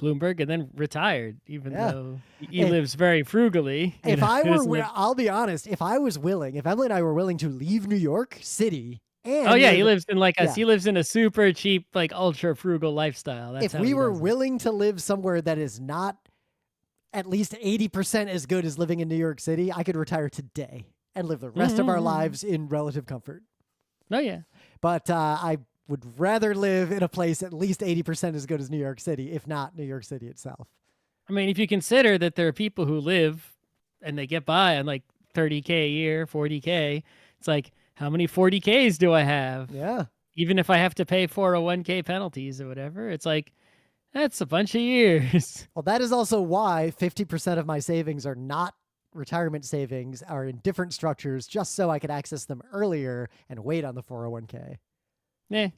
Bloomberg and then retired, even though he lives very frugally. If I were, I'll be honest, if Emily and I were willing to leave New York City and he lives in he lives in a super cheap, like ultra frugal lifestyle. That's if we were willing to live somewhere that is not at least 80% as good as living in New York City, I could retire today and live the rest of our lives in relative comfort. Oh, yeah. But I would rather live in a place at least 80% as good as New York City, if not New York City itself. I mean, if you consider that there are people who live and they get by on like $30K a year, $40K, it's like, how many 40Ks do I have? Yeah. Even if I have to pay 401K penalties or whatever, it's like, that's a bunch of years. Well, that is also why 50% of my savings are not retirement savings, are in different structures, just so I could access them earlier and wait on the 401k. Yeah.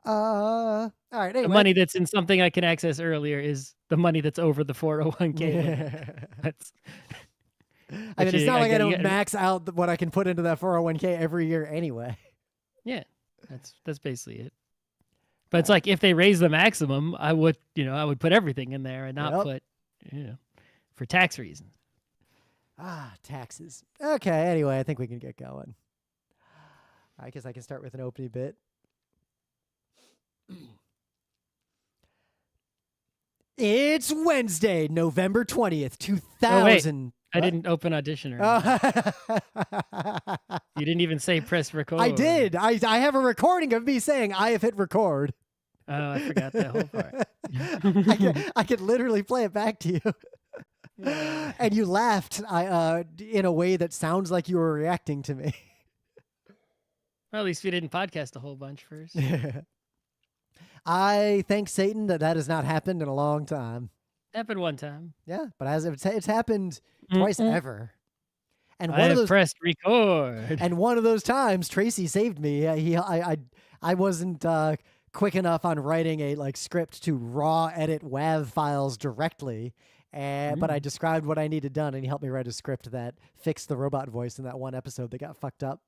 All right. Anyway. The money that's in something I can access earlier is the money that's over the 401k. That's. I mean, it's not like I don't max out what I can put into that 401k every year anyway. Yeah, that's basically it. But it's like if they raise the maximum, I would put everything in there and not put, for tax reasons. Taxes. Okay. Anyway, I think we can get going. I guess I can start with an opening bit. It's Wednesday, November 20th, 2000. I didn't open Auditioner. You didn't even say press record. I did. I have a recording of me saying I have hit record. Oh, I forgot that whole part. I could literally play it back to you. And you laughed in a way that sounds like you were reacting to me. Well, at least we didn't podcast a whole bunch first. I thank Satan that has not happened in a long time. Happened one time. Yeah, but it's happened twice ever. And I have pressed record. And one of those times, Tracy saved me. I wasn't quick enough on writing a script to raw edit WAV files directly, but I described what I needed done, and he helped me write a script that fixed the robot voice in that one episode that got fucked up.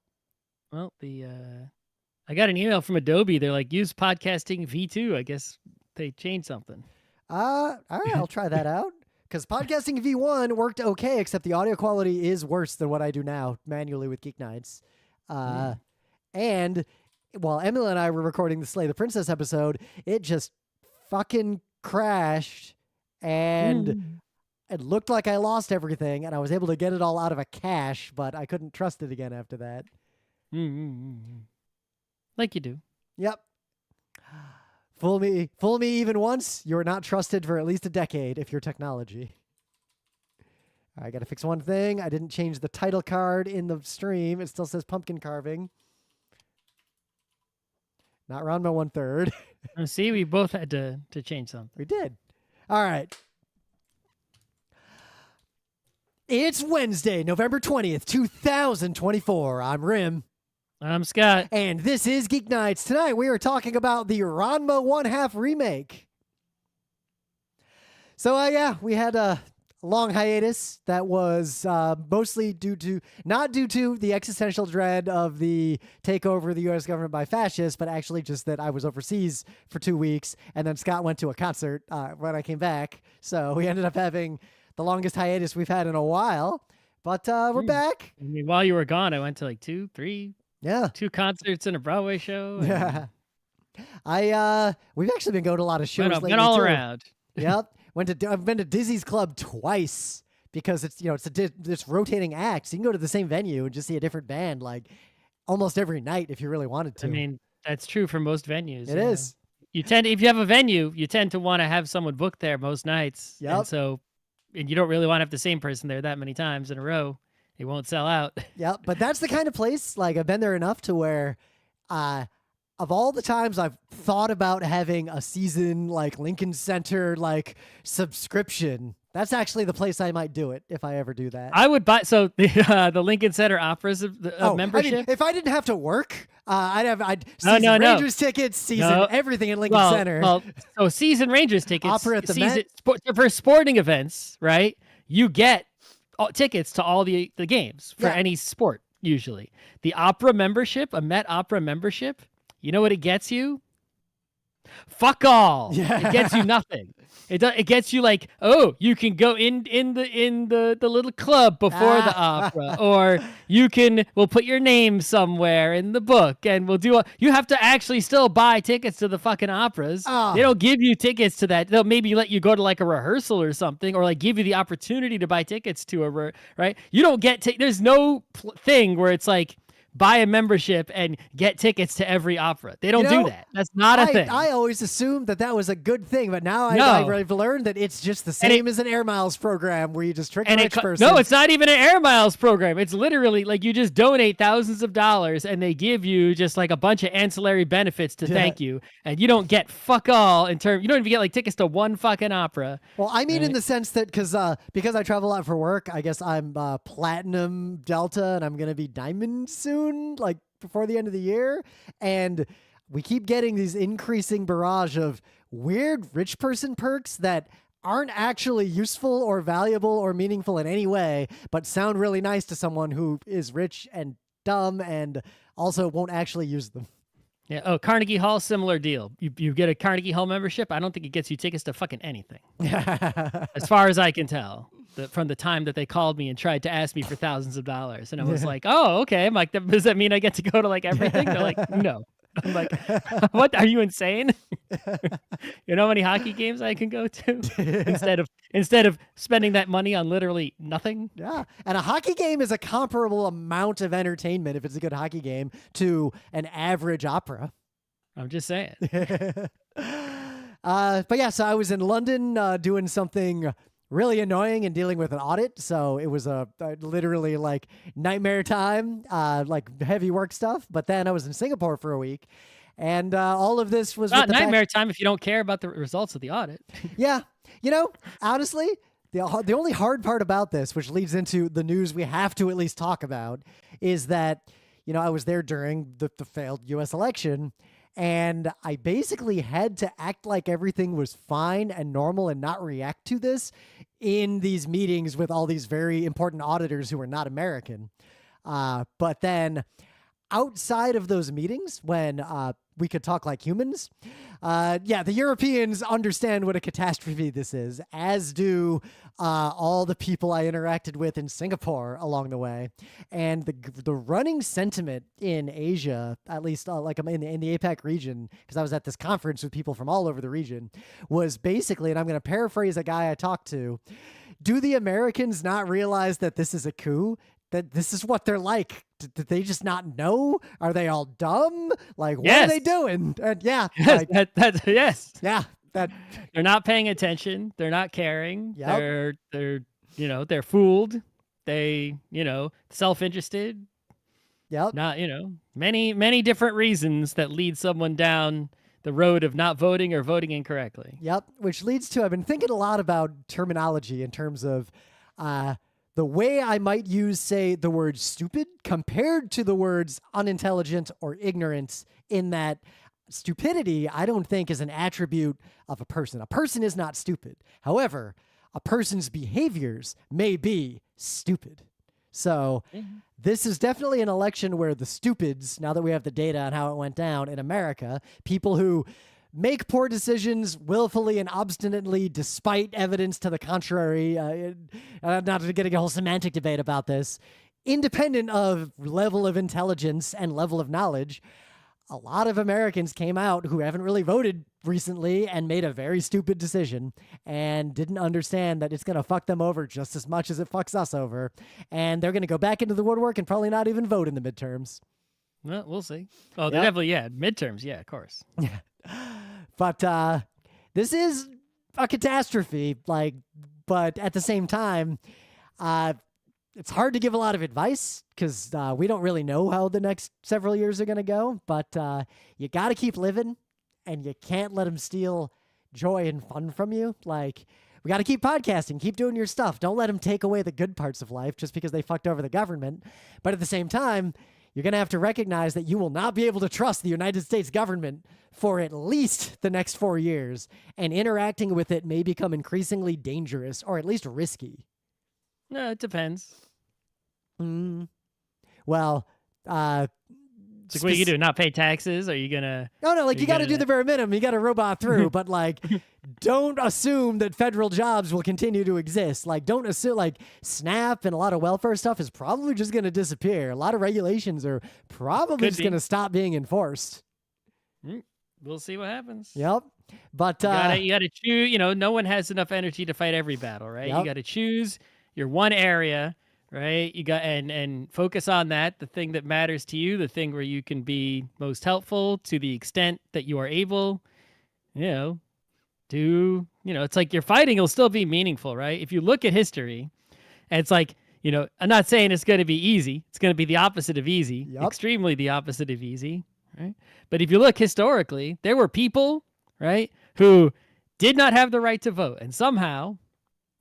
Well, I got an email from Adobe. They're like, use Podcasting V2. I guess they changed something. All right, I'll try that out. Because Podcasting V1 worked okay, except the audio quality is worse than what I do now manually with GeekNights. And while Emily and I were recording the Slay the Princess episode, it just fucking crashed, and it looked like I lost everything, and I was able to get it all out of a cache, but I couldn't trust it again after that. Like you do. Yep. Fool me even once, you're not trusted for at least a decade if you're technology. I got to fix one thing. I didn't change the title card in the stream. It still says pumpkin carving. Not Ranma 1/3. See, we both had to change something. We did. All right. It's Wednesday, November 20th, 2024. I'm Rim. I'm Scott. And this is Geek Nights. Tonight we are talking about the Ranma 1/2 remake. So, we had a long hiatus that was mostly not due to the existential dread of the takeover of the U.S. government by fascists, but actually just that I was overseas for 2 weeks, and then Scott went to a concert when I came back. So we ended up having the longest hiatus we've had in a while. But we're back. I mean, while you were gone, I went to 2, 3... Yeah. 2 concerts and a Broadway show. Yeah. We've actually been going to a lot of shows lately. Been all too. around. Yep. I've been to Dizzy's Club twice because it's this rotating act. So you can go to the same venue and just see a different band almost every night if you really wanted to. I mean, that's true for most venues. It is. If you have a venue, you tend to want to have someone booked there most nights. Yep. And you don't really want to have the same person there that many times in a row. It won't sell out. Yeah, but that's the kind of place, I've been there enough to where, of all the times I've thought about having a season, Lincoln Center, subscription, that's actually the place I might do it if I ever do that. I would buy, the Lincoln Center Opera's membership. I mean, if I didn't have to work, I'd season Rangers tickets, season everything in Lincoln Center. Well, so season Rangers tickets, Opera at the Met? For sporting events, right? You get tickets to all the games for any sport, usually. The opera membership, a Met Opera membership, you know what it gets you? Fuck all. Yeah. It gets you nothing. It gets you like, oh, you can go in the little club before the opera, or we'll put your name somewhere in the book, and you have to actually still buy tickets to the fucking operas. Oh. They don't give you tickets to that. They'll maybe let you go to like a rehearsal or something, or like give you the opportunity to buy tickets to right. You don't get there's no thing where it's like, buy a membership and get tickets to every opera. They don't do that. That's not a thing. I always assumed that was a good thing, but now I've learned that it's just the same as an Air Miles program where you just trick a rich person. No, it's not even an Air Miles program. It's literally like you just donate thousands of dollars and they give you just like a bunch of ancillary benefits to thank you, and you don't get fuck all you don't even get like tickets to one fucking opera. Well, I mean, in the sense that because I travel a lot for work, I guess I'm Platinum Delta and I'm gonna be Diamond soon, like before the end of the year, and we keep getting these increasing barrage of weird rich person perks that aren't actually useful or valuable or meaningful in any way, but sound really nice to someone who is rich and dumb and also won't actually use them. Yeah. Oh, Carnegie Hall, similar deal. You get a Carnegie Hall membership. I don't think it gets you tickets to fucking anything, as far as I can tell. From the time that they called me and tried to ask me for thousands of dollars, and I was like, "Oh, okay." I'm like, "Does that mean I get to go to like everything?" They're like, "No." I'm like, "What? Are you insane? You know how many hockey games I can go to instead of spending that money on literally nothing?" Yeah, and a hockey game is a comparable amount of entertainment if it's a good hockey game to an average opera. I'm just saying. But yeah, so I was in London doing something really annoying and dealing with an audit. So it was a literally like nightmare time, like heavy work stuff. But then I was in Singapore for a week, and all of this was not nightmare time if you don't care about the results of the audit. Yeah, honestly, the only hard part about this, which leads into the news we have to at least talk about, is that I was there during the failed U.S. election. And I basically had to act like everything was fine and normal and not react to this in these meetings with all these very important auditors who are not American. But then outside of those meetings, when we could talk like humans, the Europeans understand what a catastrophe this is, as do all the people I interacted with in Singapore along the way. And the running sentiment in Asia, at least like I'm in the APAC region, because I was at this conference with people from all over the region, was basically, and I'm going to paraphrase a guy I talked to, do the Americans not realize that this is a coup? That this is what they're like? Did they just not know? Are they all dumb? Like, what are they doing? And yes. Yeah. They're not paying attention. They're not caring. Yep. They're fooled. They, self-interested. Yep. Not, many, many different reasons that lead someone down the road of not voting or voting incorrectly. Yep. Which leads to, I've been thinking a lot about terminology in terms of, the way I might use, say, the word stupid compared to the words unintelligent or ignorant, in that stupidity, I don't think, is an attribute of a person. A person is not stupid. However, a person's behaviors may be stupid. So this is definitely an election where the stupids, now that we have the data on how it went down in America, people who make poor decisions willfully and obstinately despite evidence to the contrary, not getting a whole semantic debate about this, independent of level of intelligence and level of knowledge. A lot of Americans came out who haven't really voted recently and made a very stupid decision and didn't understand that it's going to fuck them over just as much as it fucks us over. And they're going to go back into the woodwork and probably not even vote in the midterms. Well, we'll see. Oh, they're definitely, midterms. Yeah, of course. Yeah. But this is a catastrophe, but at the same time, it's hard to give a lot of advice because we don't really know how the next several years are going to go, but you got to keep living, and you can't let them steal joy and fun from you. Like, we got to keep podcasting, keep doing your stuff. Don't let them take away the good parts of life just because they fucked over the government. But at the same time, you're going to have to recognize that you will not be able to trust the United States government for at least the next 4 years, and interacting with it may become increasingly dangerous or at least risky. No, it depends. Well, It's like, what are you gonna do? Not pay taxes? Are you gonna? No, like you got to do the bare minimum. You got to robot through, but like, don't assume that federal jobs will continue to exist. Like, don't assume like SNAP and a lot of welfare stuff is probably just going to disappear. A lot of regulations are probably just going to stop being enforced. We'll see what happens. Yep. But you gotta choose. No one has enough energy to fight every battle, right? Yep. You got to choose your one area. Right, you got and focus on that, the thing that matters to you, the thing where you can be most helpful to the extent that you are able. It's like your fighting will still be meaningful, right? If you look at history, and it's like, I'm not saying it's going to be easy. It's going to be the opposite of easy, extremely the opposite of easy, right? But if you look historically, there were people, right, who did not have the right to vote, and somehow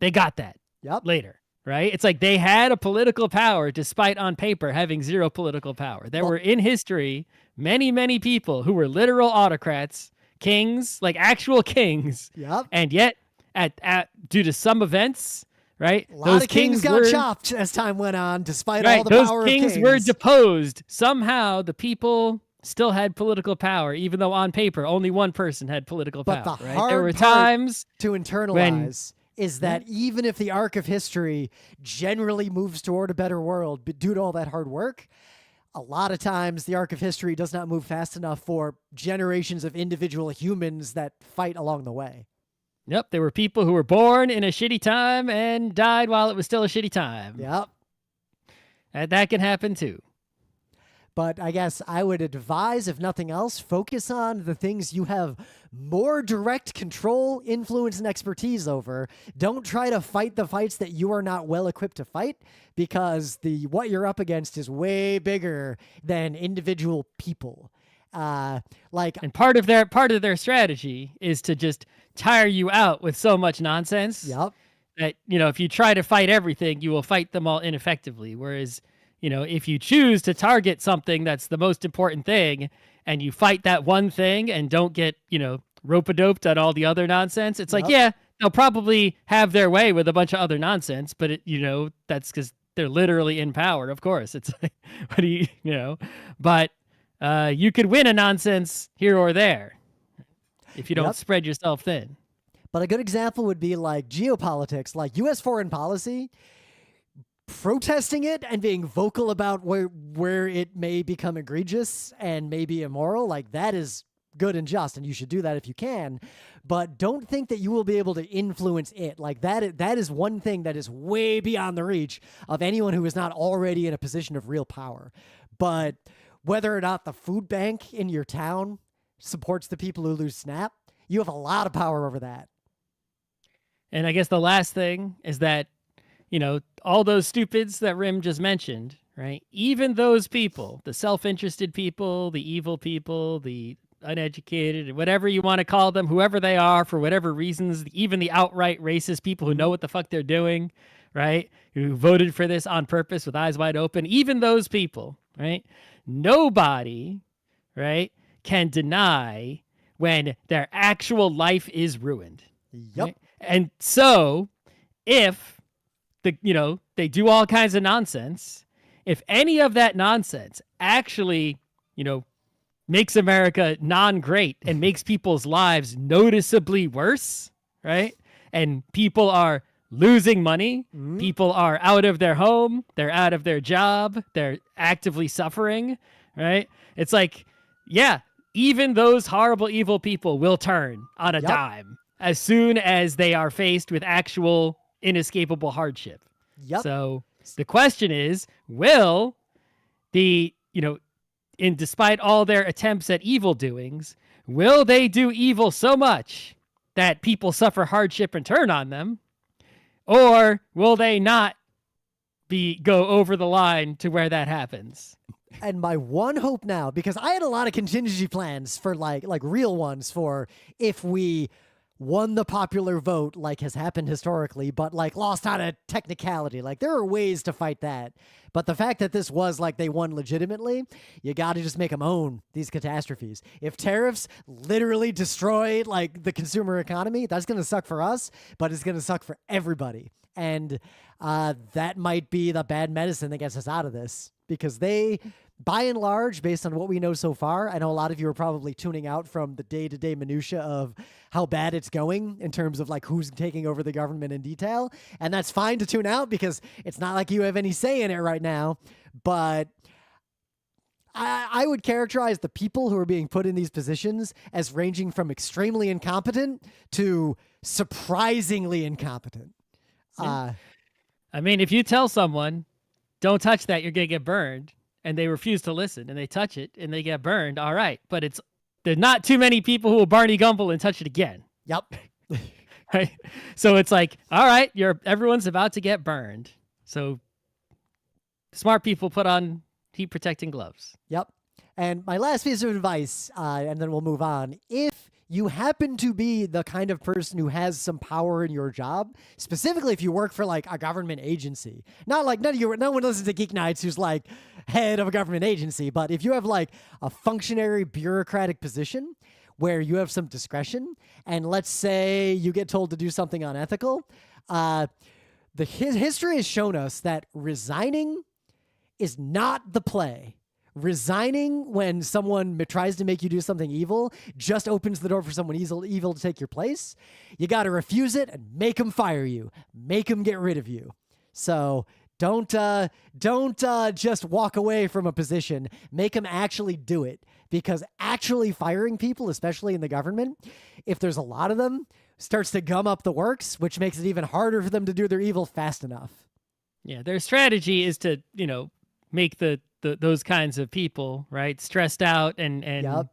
they got that later. Right? It's like they had a political power despite on paper having zero political power. There were in history many, many people who were literal autocrats, kings, like actual kings. Yep. And yet, due to some events, right? A lot of kings got chopped as time went on, despite all the power of kings. Those kings were deposed. Somehow the people still had political power, even though on paper only one person had political power. But the right? hard there were times to internalize is that even if the arc of history generally moves toward a better world, but due to all that hard work, a lot of times the arc of history does not move fast enough for generations of individual humans that fight along the way. Yep, there were people who were born in a shitty time and died while it was still a shitty time. Yep. And that can happen too. But I guess I would advise, if nothing else, focus on the things you have more direct control, influence, and expertise over. Don't try to fight the fights that you are not well equipped to fight, because what you're up against is way bigger than individual people. And part of their strategy is to just tire you out with so much nonsense. Yep. That if you try to fight everything, you will fight them all ineffectively. Whereas if you choose to target something that's the most important thing and you fight that one thing and don't get, rope-a-doped on all the other nonsense, it's like, yeah, they'll probably have their way with a bunch of other nonsense, but that's because they're literally in power. Of course. It's like, what do you, but you could win a nonsense here or there if you don't spread yourself thin. But a good example would be like geopolitics, like U.S. foreign policy. Protesting it and being vocal about where it may become egregious and maybe immoral, like that is good and just, and you should do that if you can. But don't think that you will be able to influence it. Like that is one thing that is way beyond the reach of anyone who is not already in a position of real power. But whether or not the food bank in your town supports the people who lose SNAP, you have a lot of power over that. And I guess the last thing is that all those stupids that Rim just mentioned, right? Even those people, the self-interested people, the evil people, the uneducated, whatever you want to call them, whoever they are, for whatever reasons, even the outright racist people who know what the fuck they're doing, right? Who voted for this on purpose with eyes wide open, even those people, right? Nobody, right, can deny when their actual life is ruined. Yep. Right? And so if they do all kinds of nonsense, if any of that nonsense actually, makes America non-great and makes people's lives noticeably worse, right? And people are losing money, people are out of their home, they're out of their job, they're actively suffering, right? It's like, yeah, even those horrible, evil people will turn on a dime as soon as they are faced with actual inescapable hardship. Yep. So the question is, will despite all their attempts at evil doings, will they do evil so much that people suffer hardship and turn on them? Or will they not go over the line to where that happens? And my one hope now, because I had a lot of contingency plans for like real ones for if we won the popular vote, like has happened historically, but like lost on a technicality. Like there are ways to fight that. But the fact that this was like they won legitimately, you got to just make them own these catastrophes. If tariffs literally destroy like the consumer economy, that's going to suck for us, but it's going to suck for everybody. And that might be the bad medicine that gets us out of this, because they by and large, based on what we know so far, I know a lot of you are probably tuning out from the day-to-day minutia of how bad it's going in terms of like who's taking over the government in detail. And that's fine to tune out because it's not like you have any say in it right now. But I would characterize the people who are being put in these positions as ranging from extremely incompetent to surprisingly incompetent. I mean, if you tell someone, don't touch that, you're going to get burned, and they refuse to listen, and they touch it, and they get burned, all right. But there's not too many people who will Barney Gumble and touch it again. Yep. Right? So it's like, all right, everyone's about to get burned. So smart people put on heat-protecting gloves. Yep. And my last piece of advice, and then we'll move on. If you happen to be the kind of person who has some power in your job, specifically if you work for like a government agency, not like no one listens to GeekNights who's like head of a government agency, but if you have like a functionary bureaucratic position where you have some discretion, and let's say you get told to do something unethical, history has shown us that resigning is not the play. Resigning when someone tries to make you do something evil just opens the door for someone evil to take your place. You got to refuse it and make them fire you. Make them get rid of you. So don't just walk away from a position. Make them actually do it, because actually firing people, especially in the government, if there's a lot of them, starts to gum up the works, which makes it even harder for them to do their evil fast enough. Yeah, their strategy is to, make those kinds of people, right, stressed out and Yep.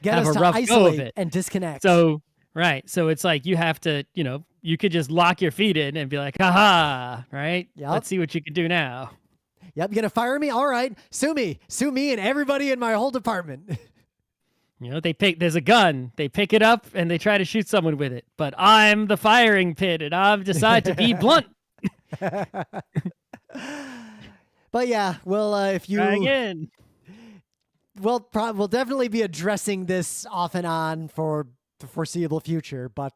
Get have us a to rough go of it and disconnect. So it's like you have to, you could just lock your feet in and be like, haha, right? Yep. Let's see what you can do now. Yep, you gonna fire me? All right, sue me and everybody in my whole department. There's a gun, they pick it up and they try to shoot someone with it, but I'm the firing pin and I've decided to be blunt. But yeah, well, if you try again. We'll definitely be addressing this off and on for the foreseeable future, but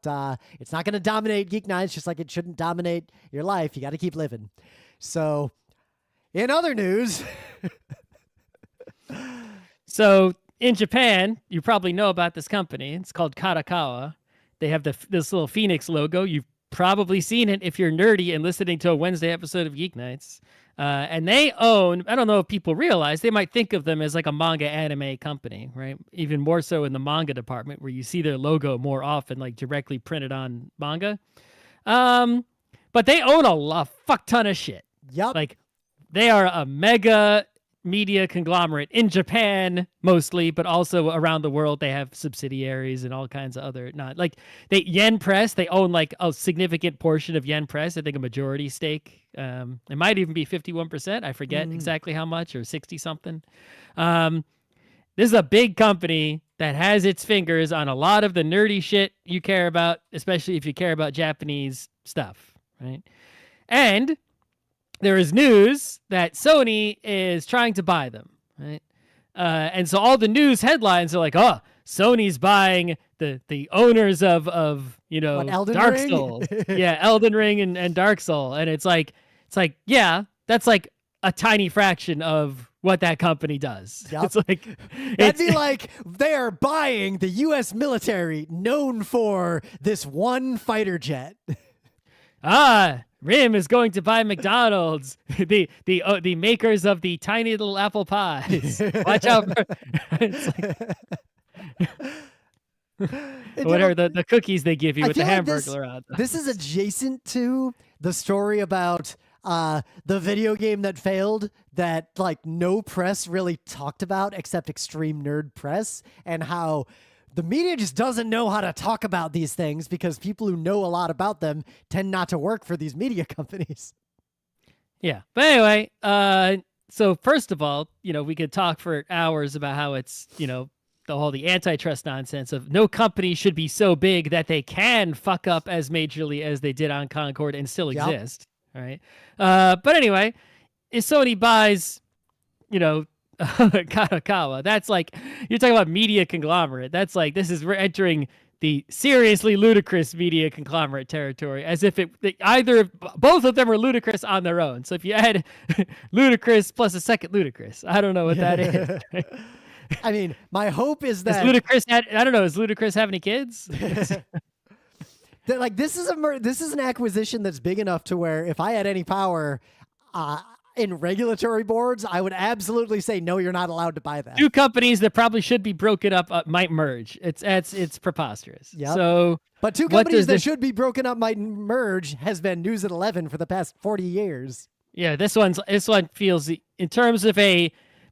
it's not going to dominate Geek Nights, just like it shouldn't dominate your life. You got to keep living. So, in other news, so in Japan, you probably know about this company. It's called Kadokawa. They have this little phoenix logo. You've probably seen it if you're nerdy and listening to a Wednesday episode of Geek Nights. And they own, I don't know if people realize, they might think of them as like a manga anime company, right? Even more so in the manga department where you see their logo more often, like directly printed on manga. But they own a fuck ton of shit. Yep. Like they are a mega media conglomerate in Japan mostly, but also around the world. They have subsidiaries and all kinds of other Yen Press. They own like a significant portion of Yen Press. I think a majority stake. It might even be 51%. I forget exactly how much, or 60 something. This is a big company that has its fingers on a lot of the nerdy shit you care about, especially if you care about Japanese stuff, right? And there is news that Sony is trying to buy them, right? And so all the news headlines are like, oh, Sony's buying the owners of Elden Dark Ring? Souls. Yeah, Elden Ring and Dark Soul. And it's like, yeah, that's like a tiny fraction of what that company does. Yep. It's like that'd be like they are buying the U.S. military known for this one fighter jet. Rim is going to buy McDonald's, the makers of the tiny little apple pies. Watch out for what are the cookies they give you with the hamburger on them. This is adjacent to the story about the video game that failed that like no press really talked about except extreme nerd press, and how the media just doesn't know how to talk about these things because people who know a lot about them tend not to work for these media companies. Yeah. But anyway, so first of all, we could talk for hours about how it's, the antitrust nonsense of no company should be so big that they can fuck up as majorly as they did on Concord and still exist. Right. But anyway, if Sony buys, Kadokawa, that's like, you're talking about media conglomerate. That's like, we're entering the seriously ludicrous media conglomerate territory, as if both of them are ludicrous on their own. So if you add ludicrous plus a second ludicrous, I don't know what that is. I mean, my hope is that Is Ludacris have any kids? that like this is an acquisition that's big enough to where if I had any power in regulatory boards, I would absolutely say no, you're not allowed to buy that. Two companies that probably should be broken up might merge. It's preposterous. Yep. So, but two companies that should be broken up might merge has been News at 11 for the past 40 years. Yeah, this one feels, in terms of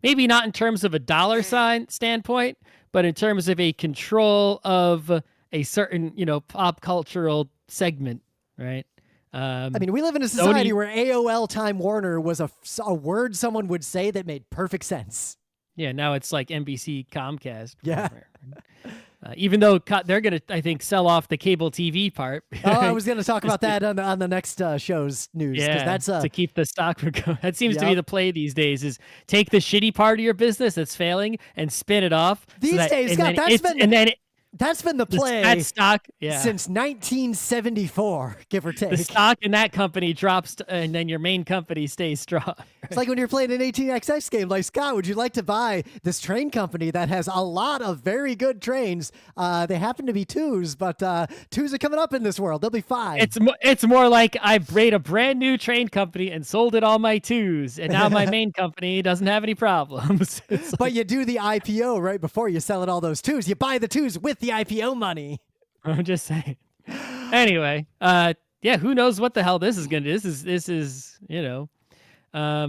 maybe not in terms of a dollar sign standpoint, but in terms of a control of a certain, pop cultural segment, right? I mean, we live in a society where AOL Time Warner was a word someone would say that made perfect sense. Yeah, now it's like NBC Comcast. Yeah. Even though they're going to, I think, sell off the cable TV part. Oh, I was going to talk about that on the next show's news. Yeah, that's to keep the stock from going. That seems to be the play these days, is take the shitty part of your business that's failing and spin it off. These days, Scott, that's been the play since 1974, give or take. The stock in that company drops, and then your main company stays strong. It's like when you're playing an 18xx game, like, Scott, would you like to buy this train company that has a lot of very good trains? They happen to be twos, but twos are coming up in this world. They'll be fine. It's more like I made a brand new train company and sold it all my twos, and now my main company doesn't have any problems. But you do the IPO right before you sell it all those twos. You buy the twos with the IPO money. I'm just saying. Anyway, who knows what the hell this is gonna do? This is I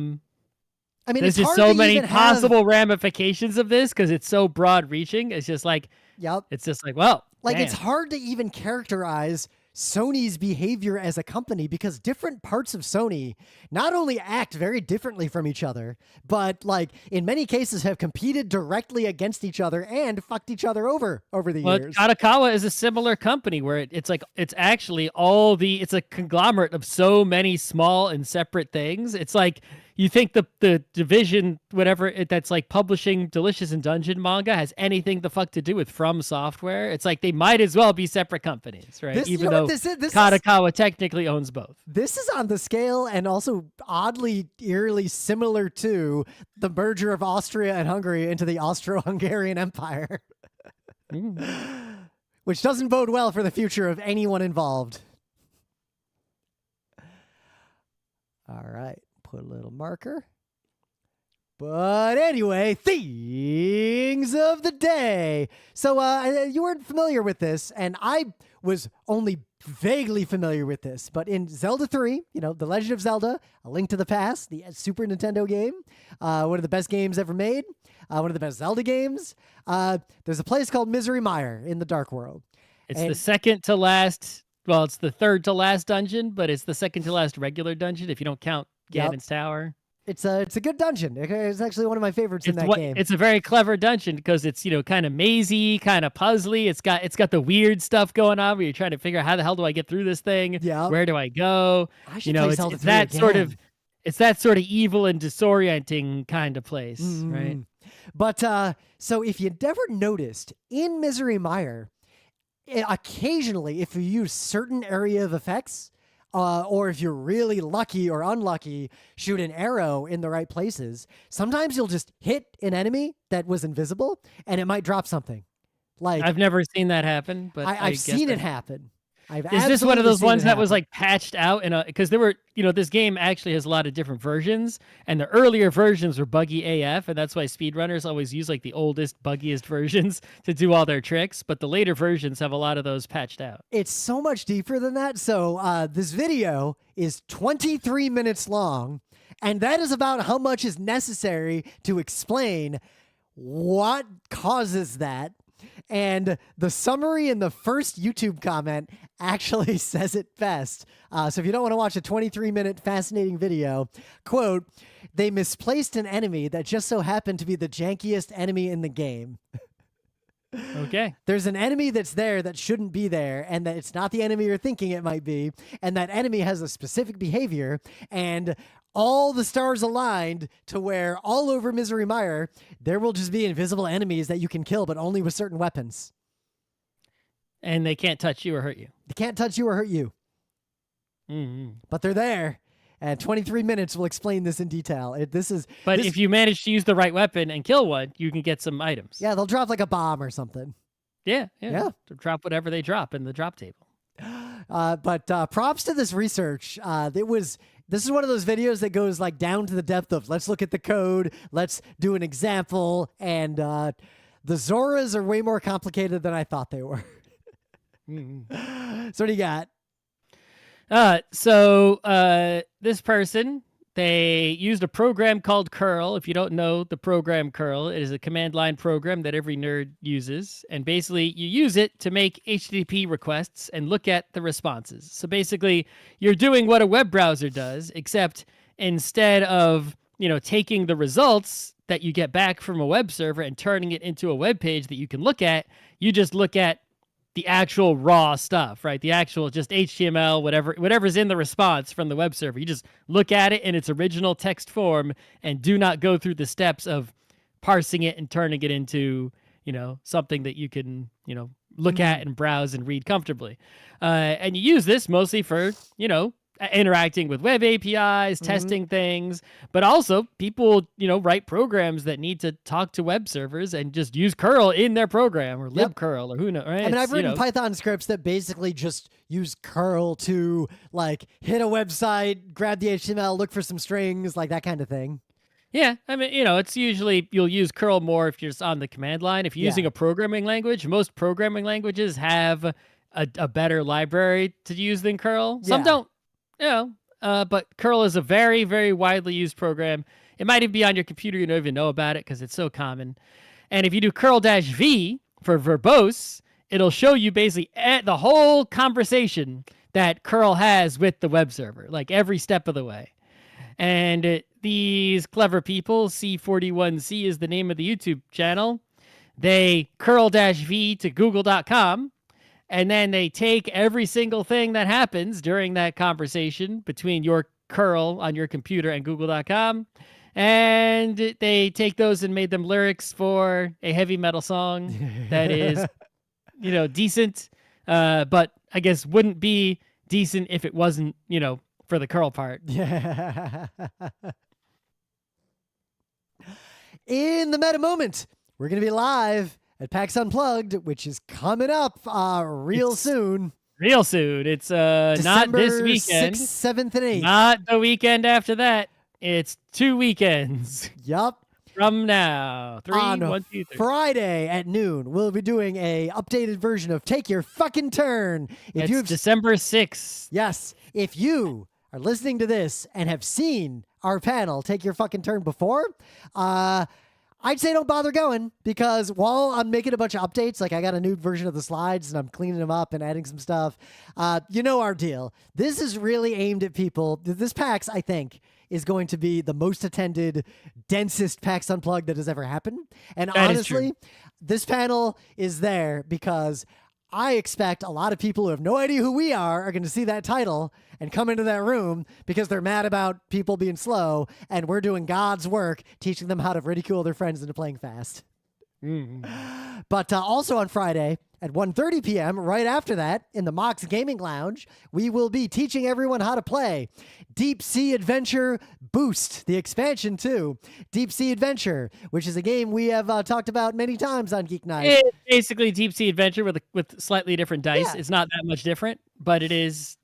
mean, there's just so many possible ramifications of this because it's so broad reaching. It's just like, it's just like, well, like, it's hard to even characterize Sony's behavior as a company because different parts of Sony not only act very differently from each other, but like in many cases have competed directly against each other and fucked each other over the years. Kadokawa is a similar company where it's actually it's a conglomerate of so many small and separate things. It's like, you think the division, whatever, that's like publishing Delicious and Dungeon manga has anything the fuck to do with From Software? It's like they might as well be separate companies, right? Even though Kadokawa technically owns both. This is on the scale and also oddly, eerily similar to the merger of Austria and Hungary into the Austro-Hungarian Empire, which doesn't bode well for the future of anyone involved. All right. Put a little marker. But anyway, things of the day. So you weren't familiar with this, and I was only vaguely familiar with this. But in Zelda 3, The Legend of Zelda, A Link to the Past, the Super Nintendo game, one of the best games ever made, one of the best Zelda games, there's a place called Misery Mire in the Dark World. It's the second to last, well, it's the third to last dungeon, but it's the second to last regular dungeon if you don't count Gavin's Tower. It's a good dungeon. It's actually one of my favorites in that game. It's a very clever dungeon because it's kind of mazy, kind of puzzly. It's got the weird stuff going on where you're trying to figure out how the hell do I get through this thing? Yeah. Where do I go? I should play Zelda 3 that again. It's that sort of evil and disorienting kind of place, right? But so if you'd never noticed, in Misery Mire, occasionally if you use certain area of effects, or if you're really lucky or unlucky, shoot an arrow in the right places, sometimes you'll just hit an enemy that was invisible and it might drop something. Like, I've never seen that happen, but I've seen it happen. Is this one of those ones that was like patched out because there were, this game actually has a lot of different versions, and the earlier versions were buggy AF, and that's why speedrunners always use like the oldest, buggiest versions to do all their tricks, but the later versions have a lot of those patched out. It's so much deeper than that. So this video is 23 minutes long, and that is about how much is necessary to explain what causes that. And the summary in the first YouTube comment actually says it best. So if you don't want to watch a 23-minute fascinating video, quote, "They misplaced an enemy that just so happened to be the jankiest enemy in the game." Okay. There's an enemy that's there that shouldn't be there, and that it's not the enemy you're thinking it might be, and that enemy has a specific behavior, and all the stars aligned to where all over Misery Mire, there will just be invisible enemies that you can kill, but only with certain weapons. And they can't touch you or hurt you. They can't touch you or hurt you. Mm-hmm. But they're there. And 23 minutes will explain this in detail. But if you manage to use the right weapon and kill one, you can get some items. Yeah, they'll drop like a bomb or something. Yeah. They'll drop whatever they drop in the drop table. But props to this research. This is one of those videos that goes like down to the depth of let's look at the code, let's do an example, and the Zoras are way more complicated than I thought they were. Mm-hmm. So what do you got? This person, they used a program called curl. If you don't know the program curl, it is a command line program that every nerd uses. And basically you use it to make HTTP requests and look at the responses. So basically you're doing what a web browser does, except instead of, taking the results that you get back from a web server and turning it into a web page that you can look at, you just look at the actual raw stuff, right? The actual just HTML, whatever's in the response from the web server. You just look at it in its original text form and do not go through the steps of parsing it and turning it into, something that you can, look at and browse and read comfortably. And you use this mostly for, interacting with web APIs, testing things, but also people, write programs that need to talk to web servers and just use curl in their program or libcurl or who knows, right? I mean, I've written Python scripts that basically just use curl to like hit a website, grab the HTML, look for some strings, like that kind of thing. Yeah, I mean, it's usually you'll use curl more if you're just on the command line. If you're using a programming language, most programming languages have a better library to use than curl. Some don't. But curl is a very, very widely used program. It might even be on your computer. You don't even know about it because it's so common. And if you do curl-v for verbose, it'll show you basically the whole conversation that curl has with the web server, like every step of the way. And these clever people, C41C is the name of the YouTube channel, they curl-v to google.com. And then they take every single thing that happens during that conversation between your curl on your computer and google.com. And they take those and made them lyrics for a heavy metal song that is, decent. But I guess wouldn't be decent if it wasn't, for the curl part. Yeah. In the meta moment, we're going to be live at PAX Unplugged, which is coming up real soon. Real soon. It's not this weekend. 6th, 7th, and 8th. Not the weekend after that. It's 2 weekends. Yup. From now. Friday at noon, we'll be doing a updated version of Take Your Fucking Turn. It's December 6th. Yes. If you are listening to this and have seen our panel Take Your Fucking Turn before, I'd say don't bother going because while I'm making a bunch of updates, like I got a new version of the slides and I'm cleaning them up and adding some stuff, you know our deal. This is really aimed at people. This PAX, I think, is going to be the most attended, densest PAX Unplugged that has ever happened. And honestly, this panel is there because I expect a lot of people who have no idea who we are going to see that title and come into that room because they're mad about people being slow, and we're doing God's work teaching them how to ridicule their friends into playing fast. Mm-hmm. But also on Friday at 1:30 p.m., right after that, in the Mox Gaming Lounge, we will be teaching everyone how to play Deep Sea Adventure Boost, the expansion to Deep Sea Adventure, which is a game we have talked about many times on Geek Night. It's basically Deep Sea Adventure with slightly different dice. Yeah. It's not that much different, but it is,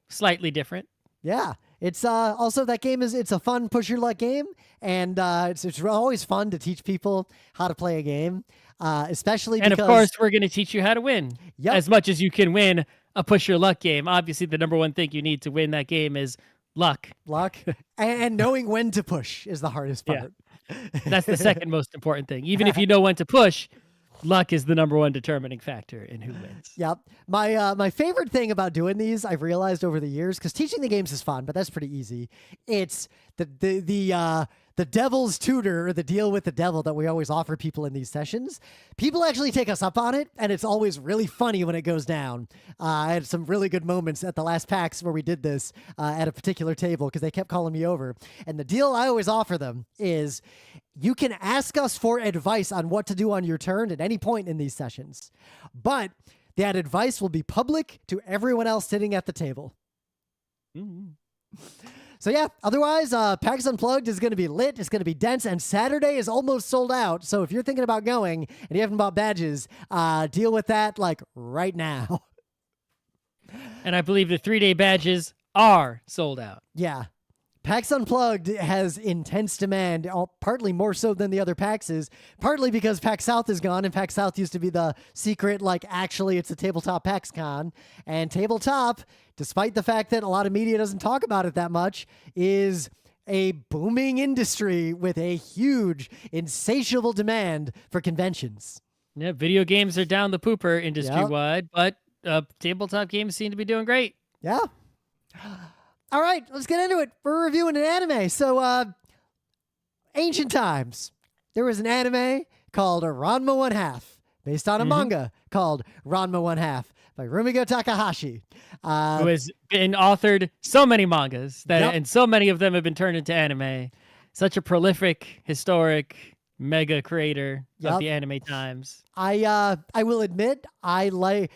slightly different. Yeah. It's also that game it's a fun push your luck game, and it's always fun to teach people how to play a game, especially because... And of course, we're going to teach you how to win as much as you can win a push your luck game. Obviously, the number one thing you need to win that game is luck. And knowing when to push is the hardest part. Yeah. That's the second most important thing. Even if you know when to push, luck is the number one determining factor in who wins. Yep. My favorite thing about doing these, I've realized over the years, because teaching the games is fun, but that's pretty easy. It's the devil's tutor, or the deal with the devil that we always offer people in these sessions. People actually take us up on it, and it's always really funny when it goes down. I had some really good moments at the last PAX where we did this at a particular table because they kept calling me over. And the deal I always offer them is you can ask us for advice on what to do on your turn at any point in these sessions. But That advice will be public to everyone else sitting at the table. Mm-hmm. So yeah, otherwise, PAX Unplugged is going to be lit. It's going to be dense, and Saturday is almost sold out. So if you're thinking about going and you haven't bought badges, deal with that like right now. And I believe the 3-day badges are sold out. Yeah. PAX Unplugged has intense demand, partly more so than the other PAXs, partly because PAX South is gone, and PAX South used to be the secret, like, actually it's a tabletop PAX Con. And tabletop, despite the fact that a lot of media doesn't talk about it that much, is a booming industry with a huge, insatiable demand for conventions. Yeah, video games are down the pooper industry-wide, but tabletop games seem to be doing great. Yeah. All right, let's get into it. We're reviewing an anime. So, ancient times, there was an anime called Ranma One Half, based on a manga called Ranma One Half by Rumiko Takahashi. Who has been authored so many mangas, and so many of them have been turned into anime. Such a prolific, historic, mega creator of the anime times. I will admit, I like...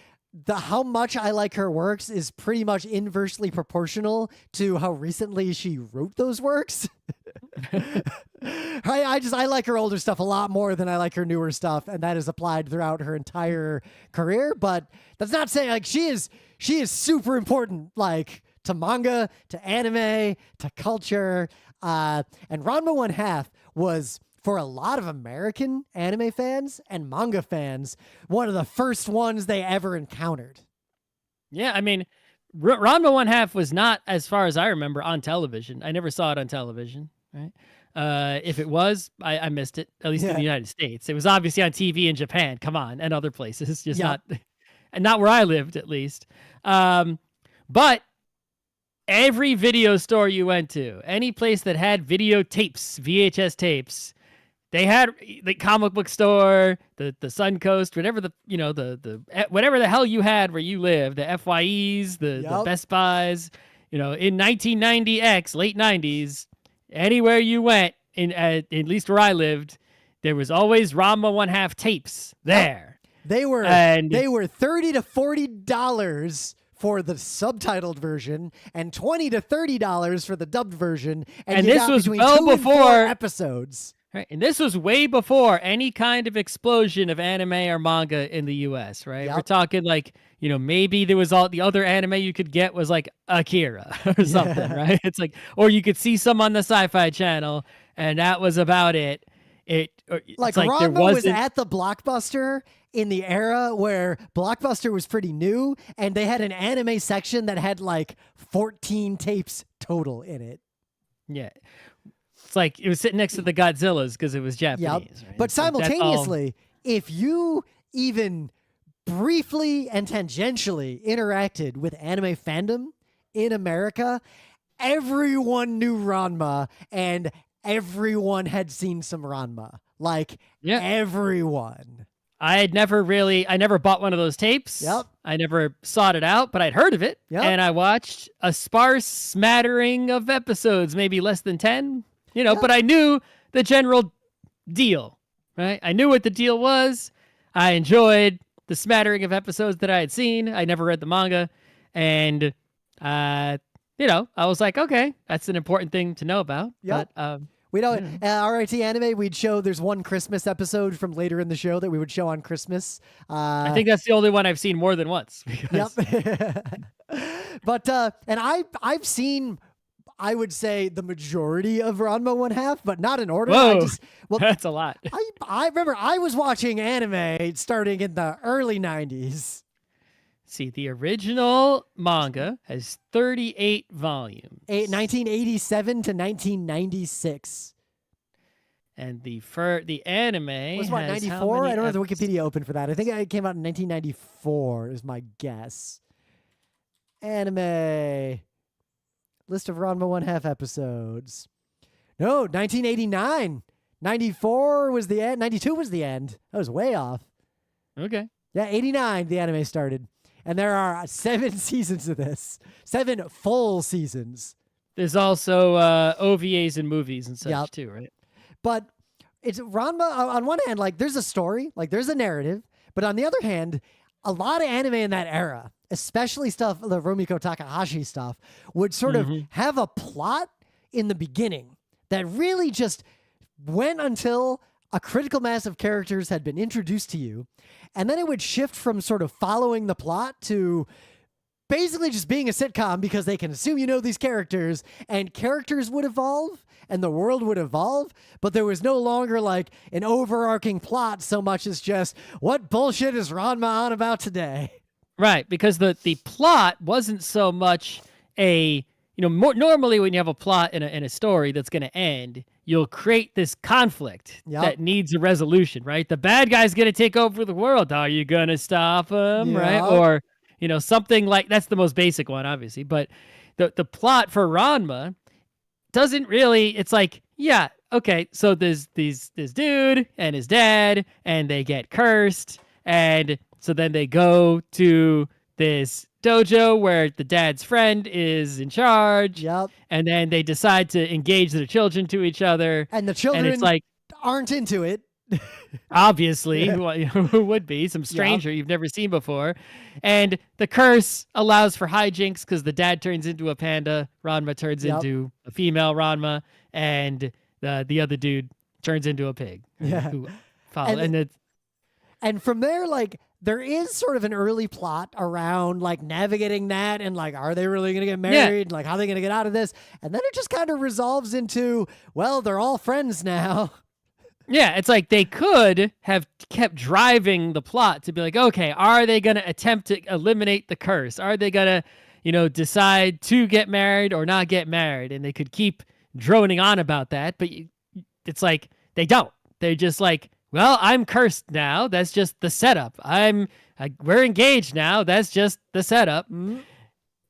how much I like her works is pretty much inversely proportional to how recently she wrote those works. I like her older stuff a lot more than I like her newer stuff, and that is applied throughout her entire career. But that's not saying like she is super important, like to manga, to anime, to culture. And Ranma One Half was, for a lot of American anime fans and manga fans, one of the first ones they ever encountered. Yeah, I mean, Ranma One Half was not, as far as I remember, on television. I never saw it on television, right? If it was, I missed it, at least in the United States. It was obviously on TV in Japan, come on, and other places, just not where I lived, at least. But every video store you went to, any place that had videotapes, VHS tapes, they had the comic book store, the Suncoast, whatever the whatever the hell you had where you lived, the FYEs, the Best Buys, in 1990X, late 90s, anywhere you went, at least where I lived, there was always Ranma One Half tapes there. They were $30 to $40 for the subtitled version and $20 to $30 for the dubbed version, and this was well before episodes. Right, and this was way before any kind of explosion of anime or manga in the U.S., right? We're talking like, maybe there was all the other anime you could get was like Akira or something, right? It's like, or you could see some on the Sci-Fi Channel, and that was about it. Ranma was at the Blockbuster in the era where Blockbuster was pretty new, and they had an anime section that had like 14 tapes total in it. Yeah. It's like it was sitting next to the Godzillas because it was Japanese. Right? But simultaneously, if you even briefly and tangentially interacted with anime fandom in America, everyone knew Ranma and everyone had seen some Ranma. Like, everyone. I never bought one of those tapes. Yep. I never sought it out, but I'd heard of it. Yep. And I watched a sparse smattering of episodes, maybe less than 10. But I knew the general deal, right? I knew what the deal was. I enjoyed the smattering of episodes that I had seen. I never read the manga. And, I was like, okay, that's an important thing to know about. Yep. But, we don't, RIT Anime, we'd show, there's one Christmas episode from later in the show that we would show on Christmas. I think that's the only one I've seen more than once. Yep. But, and I've seen, I would say, the majority of Ranma One Half, but not in order. Whoa, that's a lot. I remember I was watching anime starting in the early 90s. See, the original manga has 38 volumes. 1987 to 1996. And the anime was what, has 94? I don't have the Wikipedia open for that. I think it came out in 1994 is my guess. Anime. List of Ranma One Half episodes. No, 1989. 94 was the end. 92 was the end. That was way off. Okay. Yeah, 89 the anime started. And there are 7 seasons of this. 7 full seasons. There's also OVAs and movies and such too, right? But it's Ranma, on one hand, like there's a story, like there's a narrative. But on the other hand, a lot of anime in that era, especially stuff, the Rumiko Takahashi stuff, would sort of have a plot in the beginning that really just went until a critical mass of characters had been introduced to you. And then it would shift from sort of following the plot to basically just being a sitcom because they can assume you know these characters, and characters would evolve and the world would evolve, but there was no longer like an overarching plot so much as just what bullshit is Ranma on about today. Right, because the plot wasn't so much normally when you have a plot in a story that's going to end, you'll create this conflict that needs a resolution, right? The bad guy's going to take over the world. Are you going to stop him, right? Or, something like, that's the most basic one, obviously. But the plot for Ranma doesn't really, it's like, yeah, okay, so there's this dude and his dad, and they get cursed, and so then they go to this dojo where the dad's friend is in charge. Yep. And then they decide to engage their children to each other. And the children it's like, aren't into it. Obviously, who would be? Some stranger you've never seen before. And the curse allows for hijinks because the dad turns into a panda, Ranma turns into a female Ranma, and the other dude turns into a pig. Yeah. And from there, like, there is sort of an early plot around like navigating that and like, are they really going to get married? Like, how are they going to get out of this? And then it just kind of resolves into, well, they're all friends now. Yeah, it's like they could have kept driving the plot to be like, okay, are they going to attempt to eliminate the curse? Are they going to, decide to get married or not get married? And they could keep droning on about that, but it's like they don't. They're just like, well, I'm cursed now. That's just the setup. We're engaged now. That's just the setup. Mm-hmm.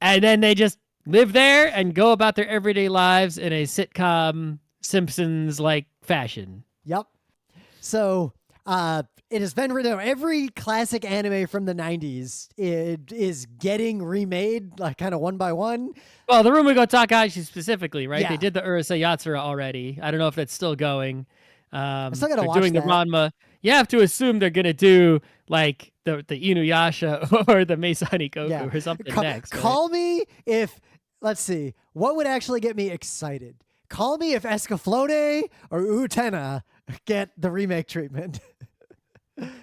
And then they just live there and go about their everyday lives in a sitcom Simpsons-like fashion. Yep. So it has been written. Every classic anime from the 90s is getting remade, like kind of one by one. Well, the Rumiko Takahashi specifically, right? Yeah. They did the Urusei Yatsura already. I don't know if that's still going. I still gotta watch doing that. The Ranma. You have to assume they're gonna do like the Inuyasha or the Meisani Goku or something next. Right? Call me if, let's see, what would actually get me excited? Call me if Escaflowne or Utena get the remake treatment.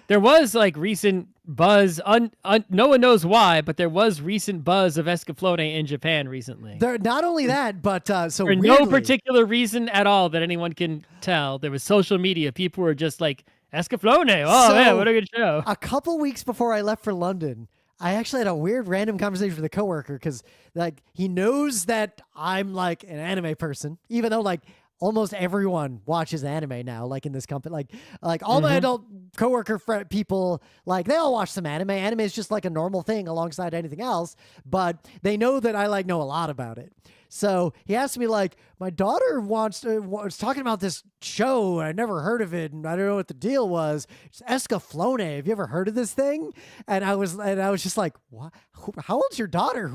There was like recent buzz, no one knows why, but there was recent buzz of Escaflowne in Japan recently. Not only that, but so for weirdly, no particular reason at all that anyone can tell. There was social media. People were just like, Escaflowne, man, what a good show. A couple weeks before I left for London, I actually had a weird random conversation with a coworker because like he knows that I'm like an anime person, even though like almost everyone watches anime now, like in this company, like all my adult coworker people, like they all watch some anime. Anime is just like a normal thing alongside anything else, but they know that I like know a lot about it. So he asked me like, my daughter was talking about this show. I never heard of it, and I don't know what the deal was. It's Escaflowne. Have you ever heard of this thing? And I was just like, what? How old's your daughter?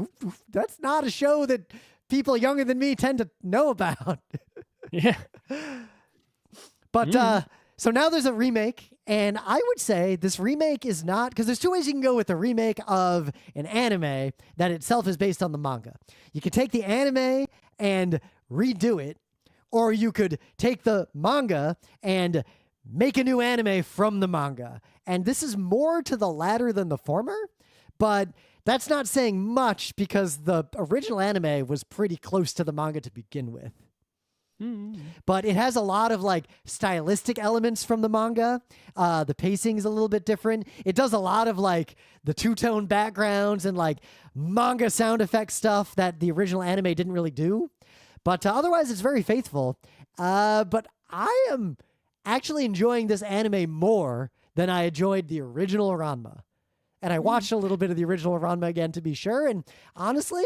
That's not a show that people younger than me tend to know about. Yeah. But so now there's a remake, and I would say this remake is not, because there's two ways you can go with a remake of an anime that itself is based on the manga. You could take the anime and redo it, or you could take the manga and make a new anime from the manga. And this is more to the latter than the former, but that's not saying much because the original anime was pretty close to the manga to begin with. But it has a lot of like stylistic elements from the manga. The pacing is a little bit different. It does a lot of like the two-tone backgrounds and like manga sound effect stuff that the original anime didn't really do. But otherwise, it's very faithful. But I am actually enjoying this anime more than I enjoyed the original Ranma. And I watched a little bit of the original Ranma again to be sure. And honestly,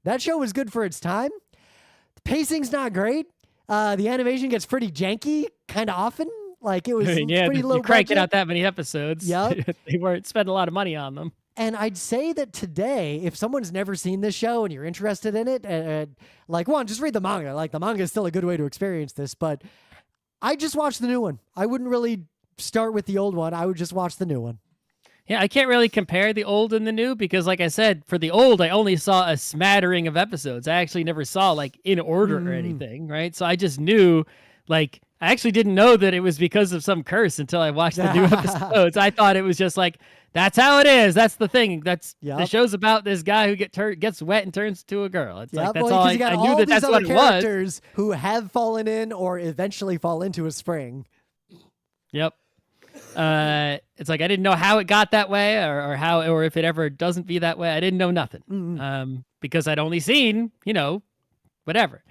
that show was good for its time. The pacing's not great. The animation gets pretty janky kind of often. Like it was pretty low budget. Cranking out that many episodes. Yep. They weren't spending a lot of money on them. And I'd say that today, if someone's never seen this show and you're interested in it, like one, just read the manga. Like the manga is still a good way to experience this, but I just watched the new one. I wouldn't really start with the old one. I would just watch the new one. Yeah, I can't really compare the old and the new because, like I said, for the old, I only saw a smattering of episodes. I actually never saw like in order or anything, right? So I just knew, like, I actually didn't know that it was because of some curse until I watched the new episodes. I thought it was just like, that's how it is. That's the thing. That's the show's about this guy who gets wet and turns into a girl. It's like, that's all I knew that that's what it was. Characters who have fallen in or eventually fall into a spring. Yep. It's like I didn't know how it got that way or how or if it ever doesn't be that way. I didn't know nothing because I'd only seen, whatever.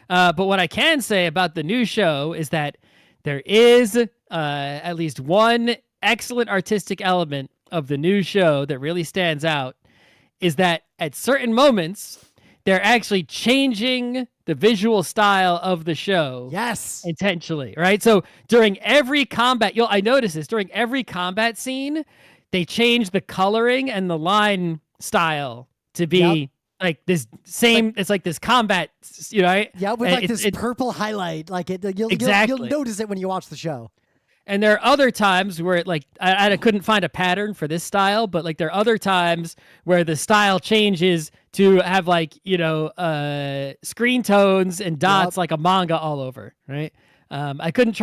But what I can say about the new show is that there is at least one excellent artistic element of the new show that really stands out is that at certain moments, they're actually changing the visual style of the show. Yes. Intentionally, right? So during every combat, I noticed this, during every combat scene, they change the coloring and the line style to be like this same, it's like this combat, right? Yeah, with like this purple highlight. Like you'll notice it when you watch the show. And there are other times where it like I couldn't find a pattern for this style, but like there are other times where the style changes to have like screen tones and dots like a manga all over, right? I couldn't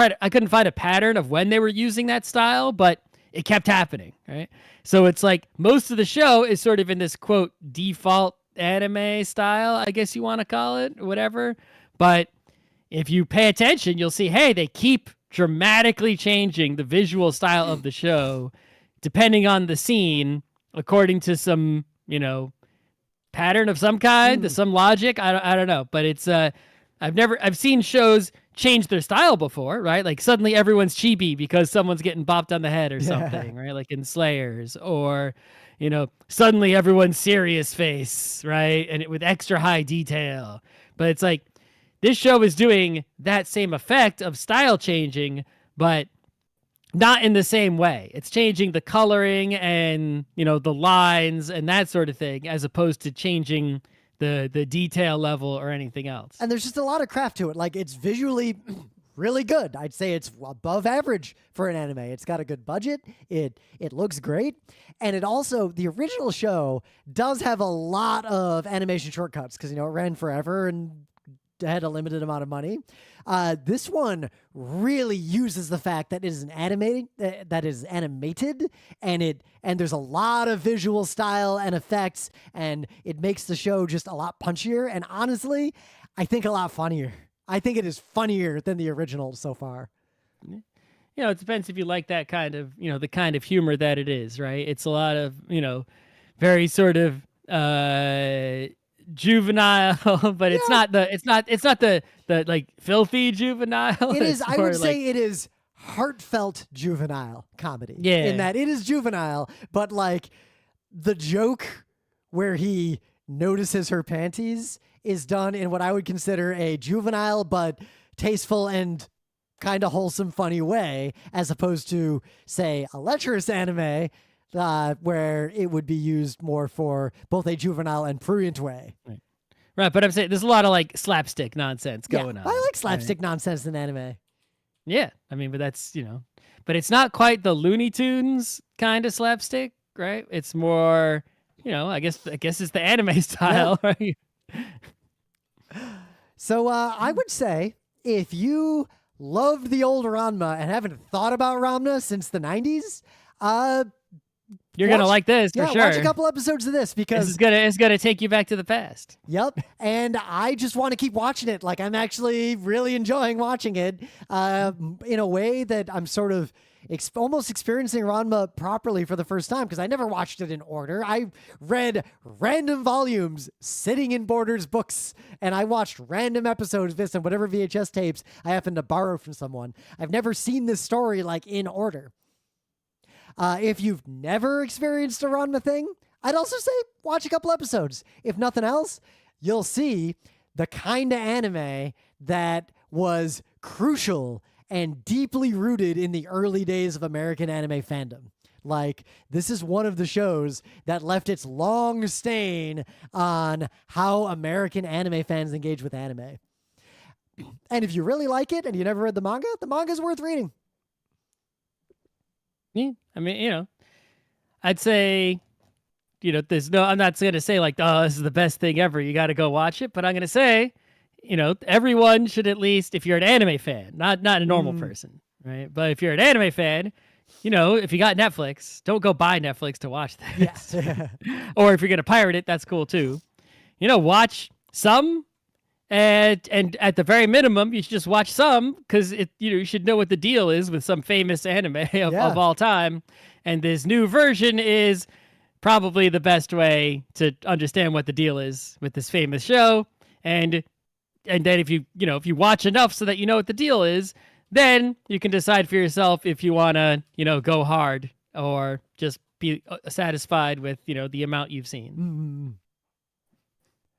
find a pattern of when they were using that style, but it kept happening, right? So it's like most of the show is sort of in this quote default anime style, I guess you want to call it, whatever. But if you pay attention, you'll see, hey, they keep dramatically changing the visual style of the show depending on the scene according to some pattern of some kind, to some logic. I don't know, but it's I've seen shows change their style before, right? Like suddenly everyone's chibi because someone's getting bopped on the head or something, right? Like in Slayers, or suddenly everyone's serious face, right? And with extra high detail. But it's like this show is doing that same effect of style changing, but not in the same way. It's changing the coloring and, the lines and that sort of thing, as opposed to changing the detail level or anything else. And there's just a lot of craft to it. Like, it's visually really good. I'd say it's above average for an anime. It's got a good budget. It looks great. And it also, the original show does have a lot of animation shortcuts because, it ran forever and had a limited amount of money. This one really uses the fact that it is animated, and there's a lot of visual style and effects, and it makes the show just a lot punchier. And honestly, I think a lot funnier. I think it is funnier than the original so far. It depends if you like that kind of, the kind of humor that it is, right? It's a lot of, very sort of juvenile, but it's not the like filthy juvenile. It is, I would say it is heartfelt juvenile comedy. Yeah. In that it is juvenile, but like the joke where he notices her panties is done in what I would consider a juvenile but tasteful and kind of wholesome, funny way, as opposed to, say, a lecherous anime where it would be used more for both a juvenile and prurient way. Right, but I'm saying there's a lot of like slapstick nonsense going on. I like slapstick nonsense in anime. Yeah, I mean, but that's, but it's not quite the Looney Tunes kind of slapstick, right? It's more, I guess it's the anime style, right? So I would say if you loved the old Ranma and haven't thought about Ranma since the 90s, you're going to like this for sure. Watch a couple episodes of this because it's gonna take you back to the past. Yep. And I just want to keep watching it. Like, I'm actually really enjoying watching it in a way that I'm sort of almost experiencing Ranma properly for the first time, because I never watched it in order. I read random volumes sitting in Borders books, and I watched random episodes of this and whatever VHS tapes I happened to borrow from someone. I've never seen this story like in order. If you've never experienced a Ranma thing, I'd also say watch a couple episodes. If nothing else, you'll see the kind of anime that was crucial and deeply rooted in the early days of American anime fandom. Like, this is one of the shows that left its long stain on how American anime fans engage with anime. And if you really like it and you never read the manga's worth reading. Yeah, I mean, I'd say, I'm not going to say like, oh, this is the best thing ever, you got to go watch it. But I'm going to say, everyone should at least, if you're an anime fan, not a normal person, right? But if you're an anime fan, if you got Netflix, don't go buy Netflix to watch this. Yeah. Or if you're going to pirate it, that's cool too. Watch some. And at the very minimum, you should just watch some, because you should know what the deal is with some famous anime of all time. And this new version is probably the best way to understand what the deal is with this famous show. And then if you watch enough so that you know what the deal is, then you can decide for yourself if you want to, go hard or just be satisfied with, the amount you've seen.